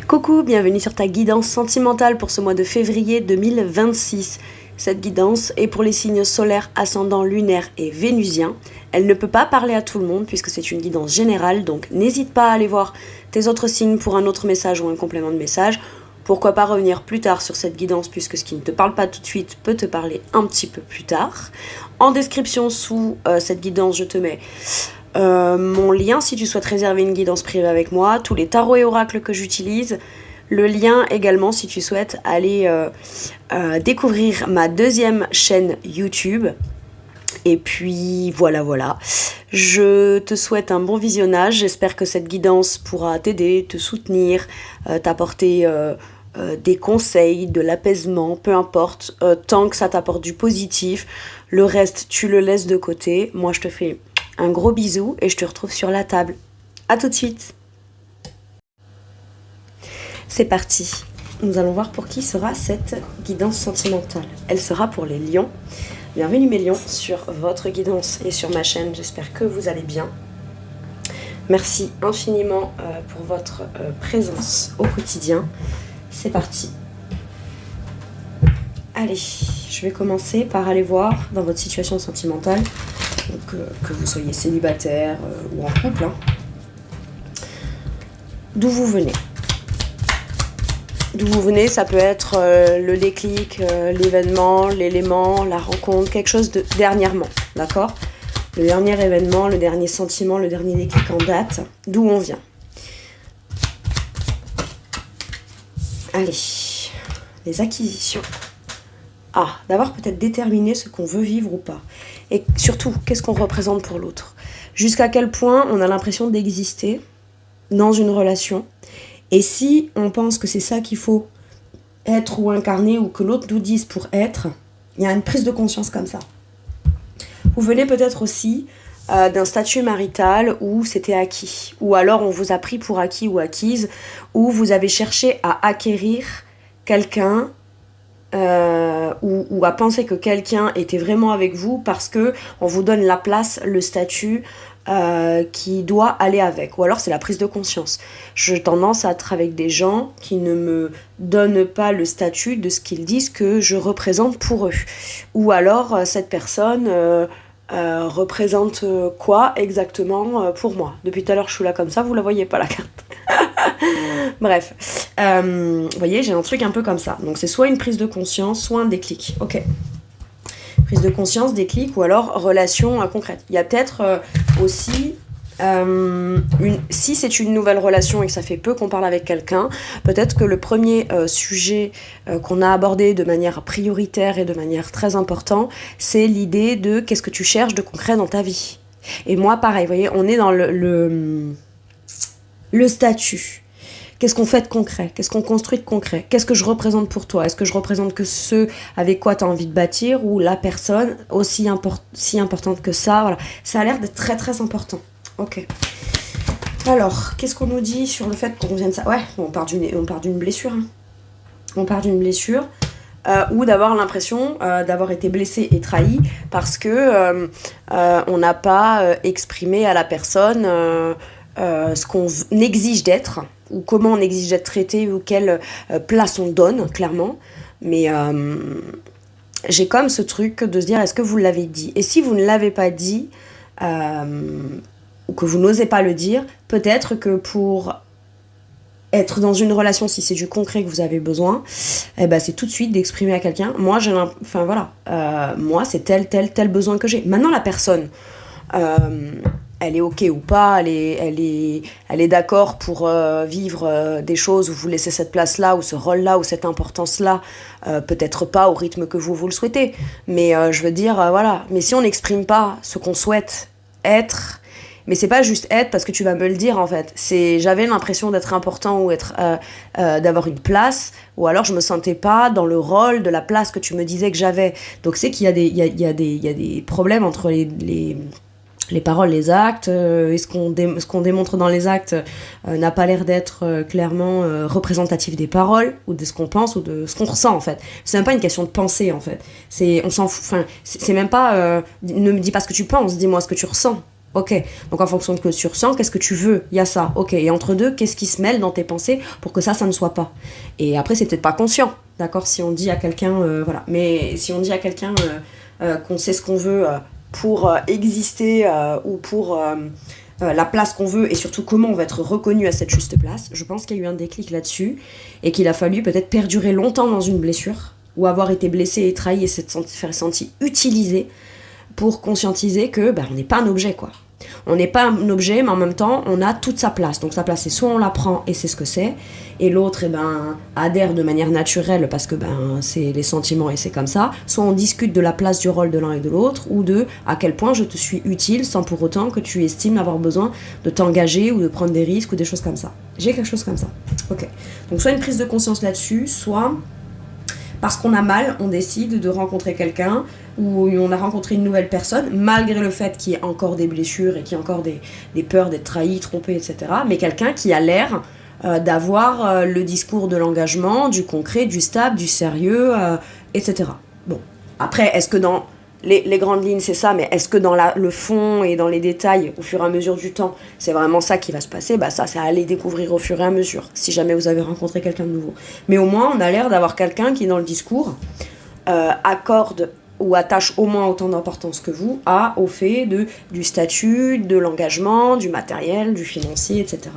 Coucou, bienvenue sur ta guidance sentimentale pour ce mois de février 2026. Cette guidance est pour les signes solaires, ascendants, lunaires et vénusiens. Elle ne peut pas parler à tout le monde puisque c'est une guidance générale, donc n'hésite pas à aller voir tes autres signes pour un autre message ou un complément de message. Pourquoi pas revenir plus tard sur cette guidance puisque ce qui ne te parle pas tout de suite peut te parler un petit peu plus tard. En description sous cette guidance, je te mets mon lien si tu souhaites réserver une guidance privée avec moi, tous les tarots et oracles que j'utilise, le lien également si tu souhaites aller découvrir ma deuxième chaîne YouTube. Et puis voilà, je te souhaite un bon visionnage, j'espère que cette guidance pourra t'aider, te soutenir, t'apporter des conseils, de l'apaisement, peu importe, tant que ça t'apporte du positif. Le reste, tu le laisses de côté. Moi, je te fais un gros bisou et je te retrouve sur la table. À tout de suite. C'est parti. Nous allons voir pour qui sera cette guidance sentimentale. Elle sera pour les lions. Bienvenue mes lions sur votre guidance et sur ma chaîne. J'espère que vous allez bien. Merci infiniment pour votre présence au quotidien. C'est parti. Allez, je vais commencer par aller voir dans votre situation sentimentale, donc, que vous soyez célibataire ou en couple, d'où vous venez. D'où vous venez, ça peut être le déclic, l'événement, l'élément, la rencontre, quelque chose de dernièrement, d'accord ? Le dernier événement, le dernier sentiment, le dernier déclic en date, d'où on vient. Allez, les acquisitions. D'avoir peut-être déterminé ce qu'on veut vivre ou pas. Et surtout, qu'est-ce qu'on représente pour l'autre. Jusqu'à quel point on a l'impression d'exister dans une relation. Et si on pense que c'est ça qu'il faut être ou incarner ou que l'autre nous dise pour être, il y a une prise de conscience comme ça. Vous venez peut-être aussi d'un statut marital où c'était acquis. Ou alors on vous a pris pour acquis ou acquise, où vous avez cherché à acquérir quelqu'un ou à penser que quelqu'un était vraiment avec vous parce que on vous donne la place, le statut qui doit aller avec. Ou alors c'est la prise de conscience. J'ai tendance à être avec des gens qui ne me donnent pas le statut de ce qu'ils disent que je représente pour eux. Ou alors cette personne représente quoi exactement pour moi. Depuis tout à l'heure je suis là comme ça, vous la voyez pas la carte. Bref, vous voyez, j'ai un truc un peu comme ça. Donc c'est soit une prise de conscience, soit un déclic. Ok. Prise de conscience, déclic, ou alors relation concrète. Il y a peut-être aussi, si c'est une nouvelle relation et que ça fait peu qu'on parle avec quelqu'un, peut-être que le premier sujet qu'on a abordé de manière prioritaire et de manière très importante, c'est l'idée de qu'est-ce que tu cherches de concret dans ta vie. Et moi, pareil, vous voyez, on est dans le statut. Qu'est-ce qu'on fait de concret ? Qu'est-ce qu'on construit de concret ? Qu'est-ce que je représente pour toi ? Est-ce que je représente que ceux avec quoi tu as envie de bâtir ou la personne aussi si importante que ça ? Voilà. Ça a l'air d'être très très important. Ok. Alors, qu'est-ce qu'on nous dit sur le fait qu'on vienne de ça ? Ouais, on part d'une blessure. On part d'une blessure. Ou d'avoir l'impression d'avoir été blessé et trahi parce que on n'a pas exprimé à la personne ce qu'on exige d'être, ou comment on exige d'être traité, ou quelle place on donne, clairement. Mais j'ai comme ce truc de se dire, est-ce que vous l'avez dit ? Et si vous ne l'avez pas dit, ou que vous n'osez pas le dire, peut-être que pour être dans une relation, si c'est du concret que vous avez besoin, c'est tout de suite d'exprimer à quelqu'un, moi, moi, c'est tel besoin que j'ai. Maintenant, la personne... elle est ok ou pas, elle est d'accord pour vivre des choses où vous laissez cette place-là, ou ce rôle-là, ou cette importance-là, peut-être pas au rythme que vous le souhaitez. Mais je veux dire, voilà. Mais si on n'exprime pas ce qu'on souhaite être, mais c'est pas juste être parce que tu vas me le dire en fait. J'avais l'impression d'être important ou d'avoir une place, ou alors je me sentais pas dans le rôle de la place que tu me disais que j'avais. Donc c'est qu'il y a des problèmes entre les paroles, les actes, et ce qu'on démontre dans les actes n'a pas l'air d'être clairement représentatif des paroles, ou de ce qu'on pense, ou de ce qu'on ressent en fait. C'est même pas une question de pensée en fait. On s'en fout, c'est même pas ne me dis pas ce que tu penses, dis-moi ce que tu ressens. Ok, donc en fonction de ce que tu ressens, qu'est-ce que tu veux? Il y a ça, ok. Et entre deux, qu'est-ce qui se mêle dans tes pensées pour que ça ne soit pas? Et après, c'est peut-être pas conscient, d'accord? Si on dit à quelqu'un, voilà. Mais si on dit à quelqu'un qu'on sait ce qu'on veut pour exister ou pour la place qu'on veut et surtout comment on va être reconnu à cette juste place, je pense qu'il y a eu un déclic là-dessus et qu'il a fallu peut-être perdurer longtemps dans une blessure ou avoir été blessé et trahi et se faire sentir utilisé pour conscientiser que on n'est pas un objet, quoi. On n'est pas un objet, mais en même temps, on a toute sa place. Donc sa place, c'est soit on la prend et c'est ce que c'est, et l'autre adhère de manière naturelle parce que c'est les sentiments et c'est comme ça, soit on discute de la place du rôle de l'un et de l'autre, ou de à quel point je te suis utile sans pour autant que tu estimes avoir besoin de t'engager ou de prendre des risques ou des choses comme ça. J'ai quelque chose comme ça. Ok. Donc soit une prise de conscience là-dessus, soit parce qu'on a mal, on décide de rencontrer quelqu'un ou on a rencontré une nouvelle personne, malgré le fait qu'il y ait encore des blessures et qu'il y ait encore des peurs d'être trahi, trompé, etc. Mais quelqu'un qui a l'air d'avoir le discours de l'engagement, du concret, du stable, du sérieux, etc. Bon, après, est-ce que dans les grandes lignes, c'est ça, mais est-ce que dans le fond et dans les détails, au fur et à mesure du temps, c'est vraiment ça qui va se passer? Ça, c'est à aller découvrir au fur et à mesure, si jamais vous avez rencontré quelqu'un de nouveau. Mais au moins, on a l'air d'avoir quelqu'un qui, dans le discours, accorde ou attache au moins autant d'importance que vous au fait du statut, de l'engagement, du matériel, du financier, etc.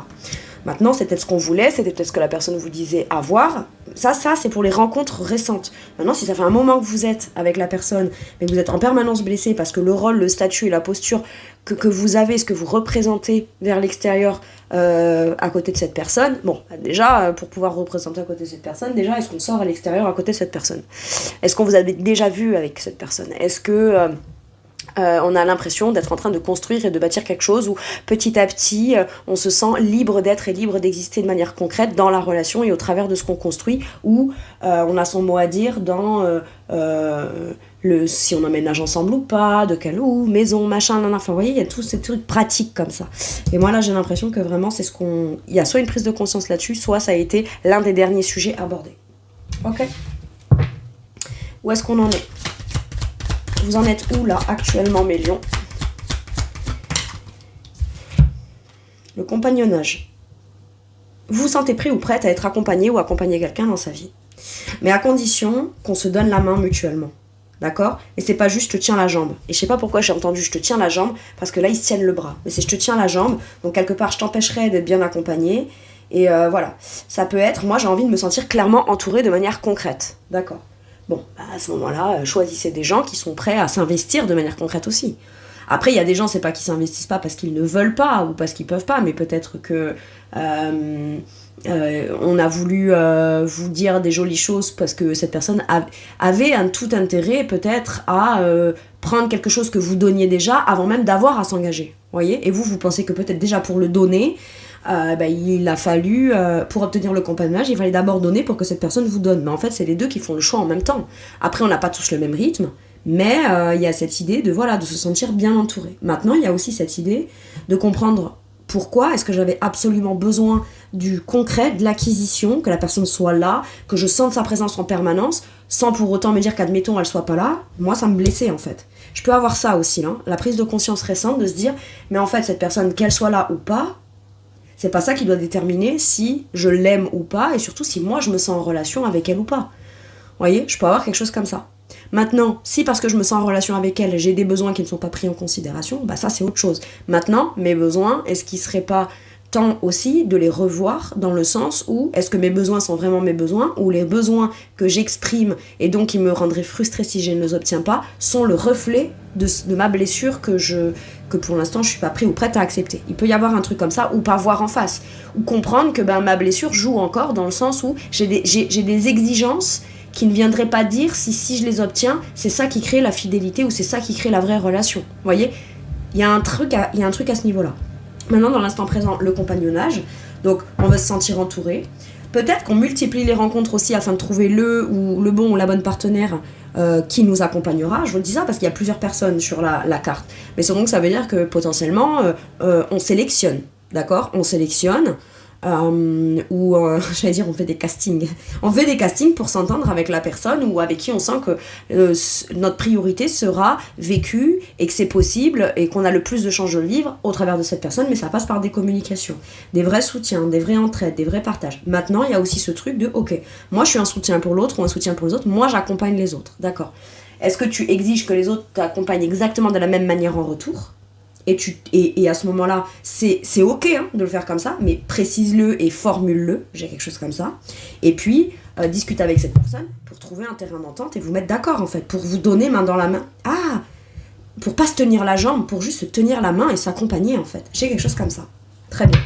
Maintenant, c'était ce qu'on voulait, c'était peut-être ce que la personne vous disait avoir. Ça, c'est pour les rencontres récentes. Maintenant, si ça fait un moment que vous êtes avec la personne, mais que vous êtes en permanence blessé parce que le rôle, le statut et la posture que vous avez, ce que vous représentez vers l'extérieur à côté de cette personne, déjà, pour pouvoir représenter à côté de cette personne, déjà, est-ce qu'on sort à l'extérieur à côté de cette personne? Est-ce qu'on vous avez déjà vu avec cette personne? Est-ce que on a l'impression d'être en train de construire et de bâtir quelque chose où petit à petit on se sent libre d'être et libre d'exister de manière concrète dans la relation et au travers de ce qu'on construit, où on a son mot à dire dans si on emménage ensemble ou pas, de quelle maison, machin, enfin vous voyez, il y a tous ces trucs pratiques comme ça. Et moi là j'ai l'impression que vraiment c'est il y a soit une prise de conscience là-dessus, soit ça a été l'un des derniers sujets abordés. Ok. Où est-ce qu'on en est? Vous en êtes où là actuellement, mes lions? Le compagnonnage. Vous vous sentez prêt ou prête à être accompagné ou accompagner quelqu'un dans sa vie. Mais à condition qu'on se donne la main mutuellement. D'accord? Et c'est pas juste je te tiens la jambe. Et je sais pas pourquoi j'ai entendu je te tiens la jambe, parce que là ils se tiennent le bras. Mais c'est je te tiens la jambe, donc quelque part je t'empêcherai d'être bien accompagné. Et voilà. Ça peut être, moi j'ai envie de me sentir clairement entourée de manière concrète. D'accord? Bon, à ce moment-là, choisissez des gens qui sont prêts à s'investir de manière concrète aussi. Après, il y a des gens, c'est pas qu'ils s'investissent pas parce qu'ils ne veulent pas ou parce qu'ils peuvent pas, mais peut-être que on a voulu vous dire des jolies choses parce que cette personne avait un tout intérêt peut-être à prendre quelque chose que vous donniez déjà avant même d'avoir à s'engager. Voyez? Et vous pensez que peut-être déjà pour le donner, il a fallu, pour obtenir le compagnonnage, il fallait d'abord donner pour que cette personne vous donne. Mais en fait, c'est les deux qui font le choix en même temps. Après, on n'a pas tous le même rythme, mais il y a cette idée de se sentir bien entouré. Maintenant, il y a aussi cette idée de comprendre pourquoi est-ce que j'avais absolument besoin du concret, de l'acquisition, que la personne soit là, que je sente sa présence en permanence, sans pour autant me dire qu'admettons elle soit pas là. Moi, ça me blessait en fait. Je peux avoir ça aussi, la prise de conscience récente de se dire, mais en fait, cette personne, qu'elle soit là ou pas, c'est pas ça qui doit déterminer si je l'aime ou pas, et surtout si moi je me sens en relation avec elle ou pas. Vous voyez, je peux avoir quelque chose comme ça. Maintenant, si parce que je me sens en relation avec elle, j'ai des besoins qui ne sont pas pris en considération, ça c'est autre chose. Maintenant, mes besoins, est-ce qu'il serait pas temps aussi de les revoir dans le sens où est-ce que mes besoins sont vraiment mes besoins, ou les besoins que j'exprime et donc qui me rendraient frustrée si je ne les obtiens pas sont le reflet de ma blessure que pour l'instant je suis pas prêt ou prête à accepter. Il peut y avoir un truc comme ça, ou pas voir en face, ou comprendre que ma blessure joue encore dans le sens où j'ai des exigences qui ne viendraient pas dire si je les obtiens, c'est ça qui crée la fidélité ou c'est ça qui crée la vraie relation. Vous voyez, il y a un truc à ce niveau-là. Maintenant, dans l'instant présent, le compagnonnage, donc on va se sentir entouré. Peut-être qu'on multiplie les rencontres aussi afin de trouver le bon ou la bonne partenaire qui nous accompagnera. Je vous dis ça parce qu'il y a plusieurs personnes sur la carte. Mais c'est donc ça veut dire que potentiellement, on sélectionne, d'accord ? On sélectionne j'allais dire on fait des castings. On fait des castings pour s'entendre avec la personne ou avec qui on sent que notre priorité sera vécue et que c'est possible et qu'on a le plus de chances de le vivre au travers de cette personne, mais ça passe par des communications, des vrais soutiens, des vraies entraides, des vrais partages. Maintenant, il y a aussi ce truc de, ok, moi je suis un soutien pour l'autre ou un soutien pour les autres, moi j'accompagne les autres, d'accord. Est-ce que tu exiges que les autres t'accompagnent exactement de la même manière en retour ? Et à ce moment-là, c'est ok hein, de le faire comme ça, mais précise-le et formule-le, j'ai quelque chose comme ça. Et puis, discute avec cette personne pour trouver un terrain d'entente et vous mettre d'accord en fait, pour vous donner main dans la main. Ah, pour pas se tenir la jambe, pour juste se tenir la main et s'accompagner en fait. J'ai quelque chose comme ça. Très bien.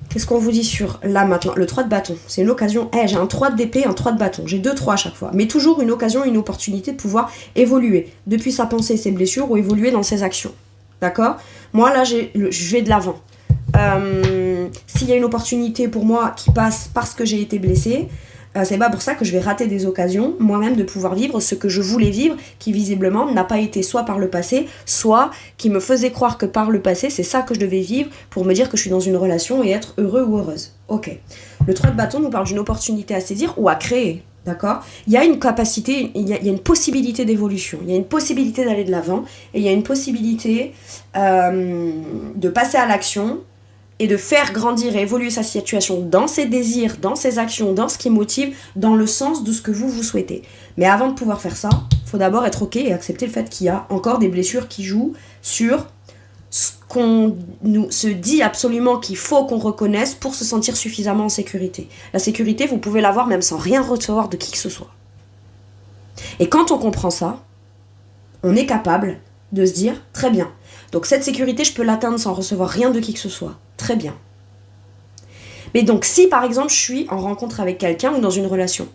Qu'est-ce qu'on vous dit sur là maintenant ? Le 3 de bâton, c'est une occasion. J'ai un 3 d'épée, un 3 de bâton. J'ai 2-3 à chaque fois. Mais toujours une occasion, une opportunité de pouvoir évoluer depuis sa pensée et ses blessures ou évoluer dans ses actions. D'accord ? Moi là, je vais de l'avant. S'il y a une opportunité pour moi qui passe parce que j'ai été blessée, c'est pas pour ça que je vais rater des occasions moi-même de pouvoir vivre ce que je voulais vivre, qui visiblement n'a pas été soit par le passé, soit qui me faisait croire que par le passé c'est ça que je devais vivre pour me dire que je suis dans une relation et être heureux ou heureuse. Ok. Le 3 de bâton nous parle d'une opportunité à saisir ou à créer. D'accord ? Il y a une capacité, il y a une possibilité d'évolution, il y a une possibilité d'aller de l'avant et il y a une possibilité de passer à l'action et de faire grandir et évoluer sa situation dans ses désirs, dans ses actions, dans ce qui motive, dans le sens de ce que vous souhaitez. Mais avant de pouvoir faire ça, il faut d'abord être ok et accepter le fait qu'il y a encore des blessures qui jouent sur ce qu'on nous se dit absolument qu'il faut qu'on reconnaisse pour se sentir suffisamment en sécurité. La sécurité, vous pouvez l'avoir même sans rien recevoir de qui que ce soit. Et quand on comprend ça, on est capable de se dire, très bien, donc cette sécurité, je peux l'atteindre sans recevoir rien de qui que ce soit. Très bien. Mais donc, si par exemple, je suis en rencontre avec quelqu'un ou dans une relation,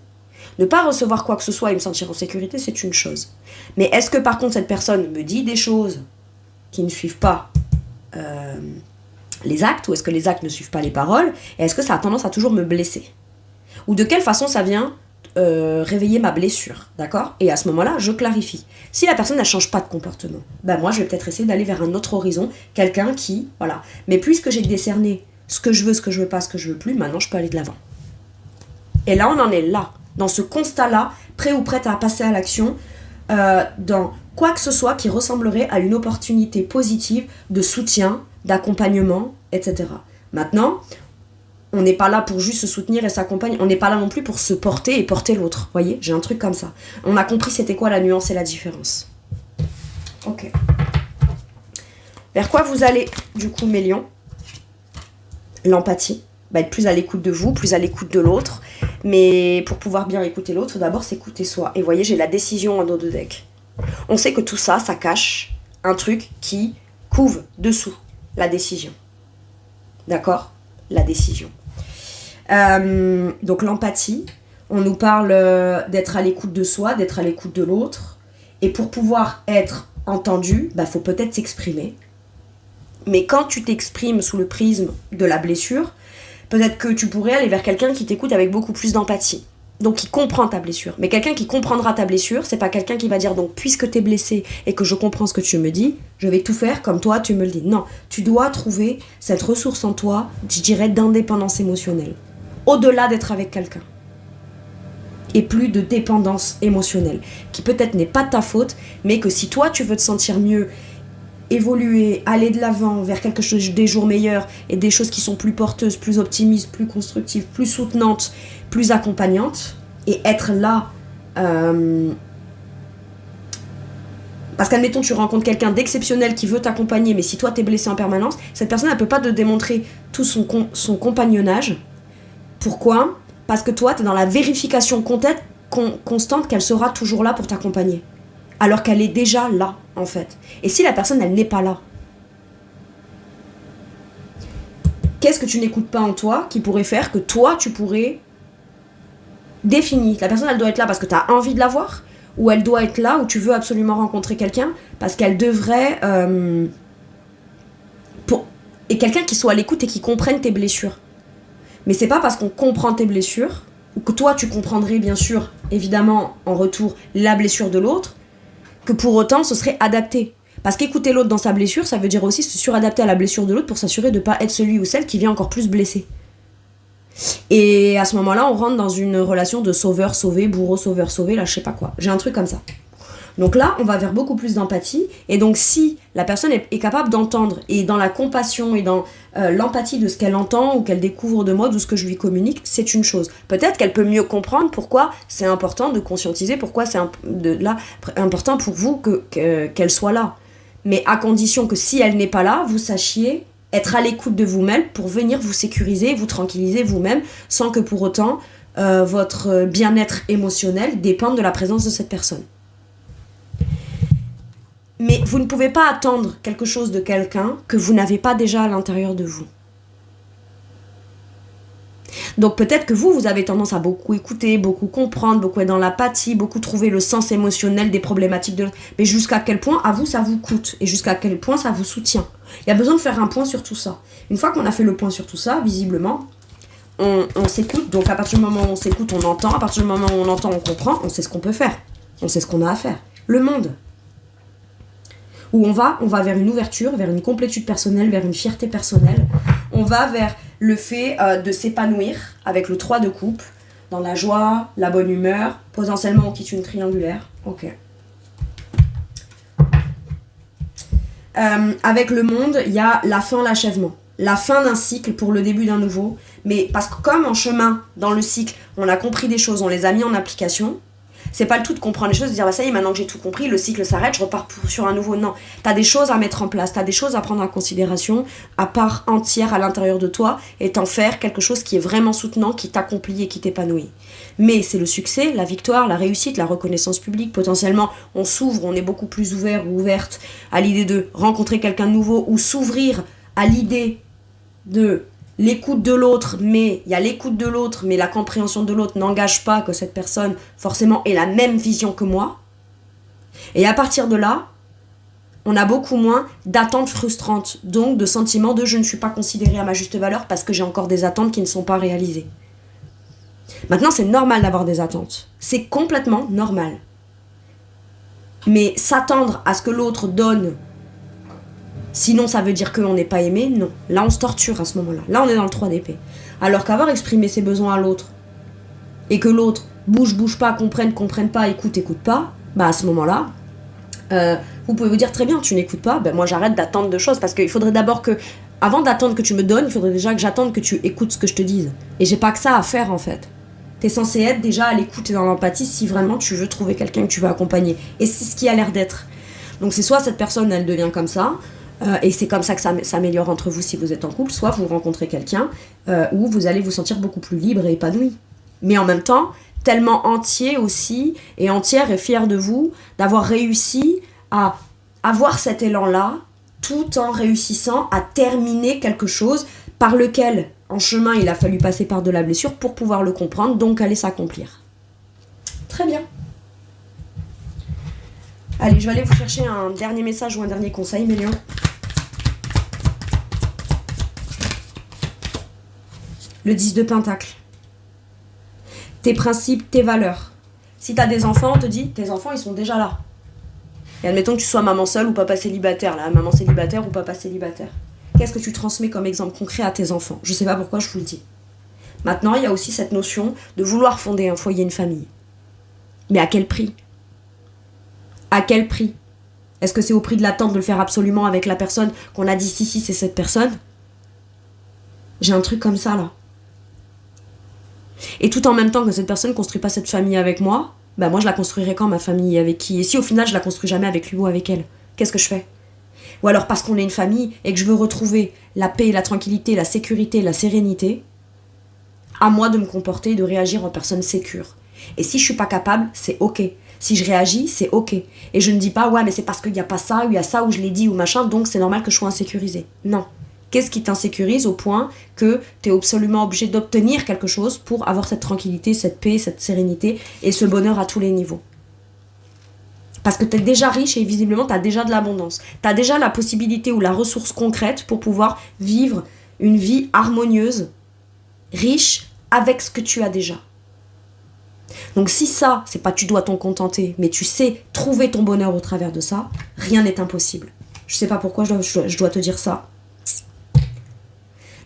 ne pas recevoir quoi que ce soit et me sentir en sécurité, c'est une chose. Mais est-ce que par contre, cette personne me dit des choses qui ne suivent pas les actes, ou est-ce que les actes ne suivent pas les paroles, et est-ce que ça a tendance à toujours me blesser ? Ou de quelle façon ça vient réveiller ma blessure, d'accord ? Et à ce moment-là, je clarifie. Si la personne ne change pas de comportement, ben moi, je vais peut-être essayer d'aller vers un autre horizon, quelqu'un qui, voilà. Mais puisque j'ai décerné ce que je veux pas, ce que je veux plus, maintenant, je peux aller de l'avant. Et là, on en est là, dans ce constat-là, prêt ou prête à passer à l'action, dans quoi que ce soit qui ressemblerait à une opportunité positive de soutien, d'accompagnement, etc. Maintenant, on n'est pas là pour juste se soutenir et s'accompagner. On n'est pas là non plus pour se porter et porter l'autre. Vous voyez, j'ai un truc comme ça. On a compris c'était quoi la nuance et la différence. Ok. Vers quoi vous allez, du coup, mes lions ? L'empathie. Être plus à l'écoute de vous, plus à l'écoute de l'autre. Mais pour pouvoir bien écouter l'autre, il faut d'abord s'écouter soi. Et vous voyez, j'ai la décision en dos de deck. On sait que tout ça, ça cache un truc qui couve dessous la décision. D'accord ? La décision. Donc l'empathie, on nous parle d'être à l'écoute de soi, d'être à l'écoute de l'autre. Et pour pouvoir être entendu, faut peut-être s'exprimer. Mais quand tu t'exprimes sous le prisme de la blessure, peut-être que tu pourrais aller vers quelqu'un qui t'écoute avec beaucoup plus d'empathie. Donc qui comprend ta blessure. Mais quelqu'un qui comprendra ta blessure, c'est pas quelqu'un qui va dire donc puisque t'es blessé et que je comprends ce que tu me dis, je vais tout faire comme toi tu me le dis. Non, tu dois trouver cette ressource en toi, je dirais d'indépendance émotionnelle. Au-delà d'être avec quelqu'un. Et plus de dépendance émotionnelle. Qui peut-être n'est pas de ta faute, mais que si toi tu veux te sentir mieux, évoluer, aller de l'avant vers quelque chose des jours meilleurs et des choses qui sont plus porteuses, plus optimistes, plus constructives, plus soutenantes, plus accompagnantes, et être là parce qu'admettons tu rencontres quelqu'un d'exceptionnel qui veut t'accompagner, mais si toi t'es blessé en permanence, cette personne elle peut pas te démontrer tout son compagnonnage. Pourquoi ? Parce que toi t'es dans la vérification constante qu'elle sera toujours là pour t'accompagner, alors qu'elle est déjà là en fait. Et si la personne elle n'est pas là, qu'est-ce que tu n'écoutes pas en toi qui pourrait faire que toi tu pourrais définir ? La personne elle doit être là parce que tu as envie de la voir, ou elle doit être là où tu veux absolument rencontrer quelqu'un parce qu'elle devrait et quelqu'un qui soit à l'écoute et qui comprenne tes blessures. Mais c'est pas parce qu'on comprend tes blessures, ou que toi tu comprendrais bien sûr évidemment en retour la blessure de l'autre, que pour autant ce serait adapté. Parce qu'écouter l'autre dans sa blessure, ça veut dire aussi se suradapter à la blessure de l'autre pour s'assurer de ne pas être celui ou celle qui vient encore plus blessé. Et à ce moment-là, on rentre dans une relation de sauveur-sauvé, bourreau-sauveur-sauvé, là je sais pas quoi. J'ai un truc comme ça. Donc là, on va vers beaucoup plus d'empathie. Et donc si la personne est capable d'entendre, et dans la compassion et dans l'empathie de ce qu'elle entend ou qu'elle découvre de moi, de ce que je lui communique, c'est une chose. Peut-être qu'elle peut mieux comprendre pourquoi c'est important de conscientiser, pourquoi c'est important pour vous qu'elle soit là. Mais à condition que si elle n'est pas là, vous sachiez être à l'écoute de vous-même pour venir vous sécuriser, vous tranquilliser vous-même, sans que pour autant votre bien-être émotionnel dépende de la présence de cette personne. Mais vous ne pouvez pas attendre quelque chose de quelqu'un que vous n'avez pas déjà à l'intérieur de vous. Donc peut-être que vous avez tendance à beaucoup écouter, beaucoup comprendre, beaucoup être dans l'apathie, beaucoup trouver le sens émotionnel des problématiques de l'autre. Mais jusqu'à quel point, à vous, ça vous coûte et jusqu'à quel point ça vous soutient. Il y a besoin de faire un point sur tout ça. Une fois qu'on a fait le point sur tout ça, visiblement, on s'écoute. Donc à partir du moment où on s'écoute, on entend. À partir du moment où on entend, on comprend. On sait ce qu'on peut faire. On sait ce qu'on a à faire. Le monde. Où on va vers une ouverture, vers une complétude personnelle, vers une fierté personnelle. On va vers le fait de s'épanouir avec le 3 de coupe, dans la joie, la bonne humeur. Potentiellement, on quitte une triangulaire. Ok. Avec le monde, il y a la fin, l'achèvement. La fin d'un cycle pour le début d'un nouveau. Mais parce que comme en chemin, dans le cycle, on a compris des choses, on les a mis en application, c'est pas le tout de comprendre les choses, de dire bah ça y est, maintenant que j'ai tout compris, le cycle s'arrête, je repars sur un nouveau. Non, t'as des choses à mettre en place, t'as des choses à prendre en considération, à part entière à l'intérieur de toi, et t'en faire quelque chose qui est vraiment soutenant, qui t'accomplit et qui t'épanouit. Mais c'est le succès, la victoire, la réussite, la reconnaissance publique. Potentiellement, on s'ouvre, on est beaucoup plus ouvert ou ouverte à l'idée de rencontrer quelqu'un de nouveau ou s'ouvrir à l'idée de l'écoute de l'autre, mais il y a l'écoute de l'autre, mais la compréhension de l'autre n'engage pas que cette personne forcément ait la même vision que moi. Et à partir de là, on a beaucoup moins d'attentes frustrantes, donc de sentiments de je ne suis pas considérée à ma juste valeur parce que j'ai encore des attentes qui ne sont pas réalisées. Maintenant, c'est normal d'avoir des attentes. C'est complètement normal. Mais s'attendre à ce que l'autre donne, sinon ça veut dire qu'on n'est pas aimé, non. Là, on se torture à ce moment-là. Là, on est dans le 3 d'épée. Alors qu'avoir exprimé ses besoins à l'autre, et que l'autre bouge pas, comprenne pas, écoute pas, bah à ce moment-là, vous pouvez vous dire très bien, tu n'écoutes pas, ben moi j'arrête d'attendre de choses, parce qu'il faudrait d'abord que, avant d'attendre que tu me donnes, il faudrait déjà que j'attende que tu écoutes ce que je te dise. Et j'ai pas que ça à faire en fait. T'es censé être déjà à l'écoute et dans l'empathie si vraiment tu veux trouver quelqu'un que tu veux accompagner. Et c'est ce qui a l'air d'être. Donc c'est soit cette personne, elle devient comme ça, et c'est comme ça que ça s'améliore entre vous si vous êtes en couple, soit vous rencontrez quelqu'un où vous allez vous sentir beaucoup plus libre et épanoui. Mais en même temps, tellement entier aussi, et entière et fière de vous, d'avoir réussi à avoir cet élan-là, tout en réussissant à terminer quelque chose par lequel, en chemin, il a fallu passer par de la blessure pour pouvoir le comprendre, donc aller s'accomplir. Très bien. Allez, je vais aller vous chercher un dernier message ou un dernier conseil, mes lions. Le 10 de Pentacle. Tes principes, tes valeurs. Si t'as des enfants, on te dit, tes enfants, ils sont déjà là. Et admettons que tu sois maman seule ou papa célibataire, là, maman célibataire ou papa célibataire. Qu'est-ce que tu transmets comme exemple concret à tes enfants ? Je sais pas pourquoi je vous le dis. Maintenant, il y a aussi cette notion de vouloir fonder un foyer, une famille. Mais à quel prix ? À quel prix ? Est-ce que c'est au prix de l'attente de le faire absolument avec la personne qu'on a dit si c'est cette personne ? J'ai un truc comme ça là. Et tout en même temps que cette personne ne construit pas cette famille avec moi, bah moi je la construirai quand ma famille, avec qui ? Et si au final je la construis jamais avec lui ou avec elle, qu'est-ce que je fais ? Ou alors parce qu'on est une famille et que je veux retrouver la paix, la tranquillité, la sécurité, la sérénité, à moi de me comporter et de réagir en personne sécure. Et si je suis pas capable, c'est ok. Si je réagis, c'est ok. Et je ne dis pas, ouais, mais c'est parce qu'il n'y a pas ça, ou il y a ça, ou je l'ai dit, ou machin, donc c'est normal que je sois insécurisée. Non. Qu'est-ce qui t'insécurise au point que tu es absolument obligé d'obtenir quelque chose pour avoir cette tranquillité, cette paix, cette sérénité et ce bonheur à tous les niveaux ? Parce que tu es déjà riche et visiblement tu as déjà de l'abondance. Tu as déjà la possibilité ou la ressource concrète pour pouvoir vivre une vie harmonieuse, riche, avec ce que tu as déjà. Donc si ça, c'est pas tu dois t'en contenter, mais tu sais trouver ton bonheur au travers de ça, rien n'est impossible. Je sais pas pourquoi je dois te dire ça.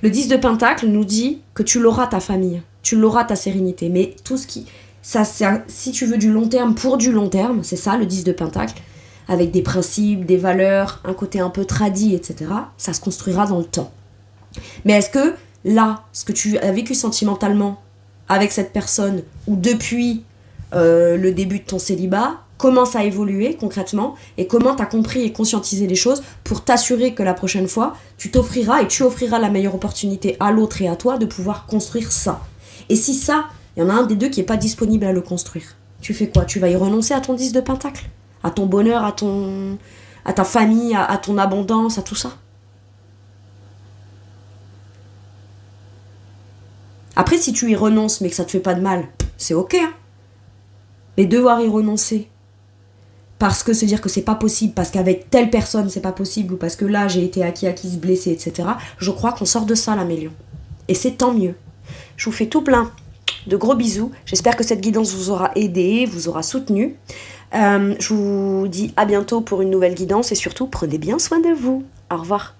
Le 10 de Pentacle nous dit que tu l'auras ta famille, tu l'auras ta sérénité, mais tout ce qui... Ça, si tu veux du long terme pour du long terme, c'est ça le 10 de Pentacle, avec des principes, des valeurs, un côté un peu tradit, etc., ça se construira dans le temps. Mais est-ce que là, ce que tu as vécu sentimentalement avec cette personne, ou depuis le début de ton célibat, commence à évoluer concrètement, et comment tu as compris et conscientisé les choses pour t'assurer que la prochaine fois, tu t'offriras et tu offriras la meilleure opportunité à l'autre et à toi de pouvoir construire ça. Et si ça, il y en a un des deux qui n'est pas disponible à le construire, tu fais quoi? Tu vas y renoncer à ton 10 de Pentacle? À ton bonheur, à ta famille, à ton abondance, à tout ça? Après, si tu y renonces mais que ça te fait pas de mal, c'est ok, hein. Mais devoir y renoncer parce que se dire que c'est pas possible, parce qu'avec telle personne c'est pas possible, ou parce que là j'ai été acquise, blessée, etc., je crois qu'on sort de ça là, mes lions. Et c'est tant mieux. Je vous fais tout plein de gros bisous. J'espère que cette guidance vous aura aidé, vous aura soutenu. Je vous dis à bientôt pour une nouvelle guidance, et surtout prenez bien soin de vous. Au revoir.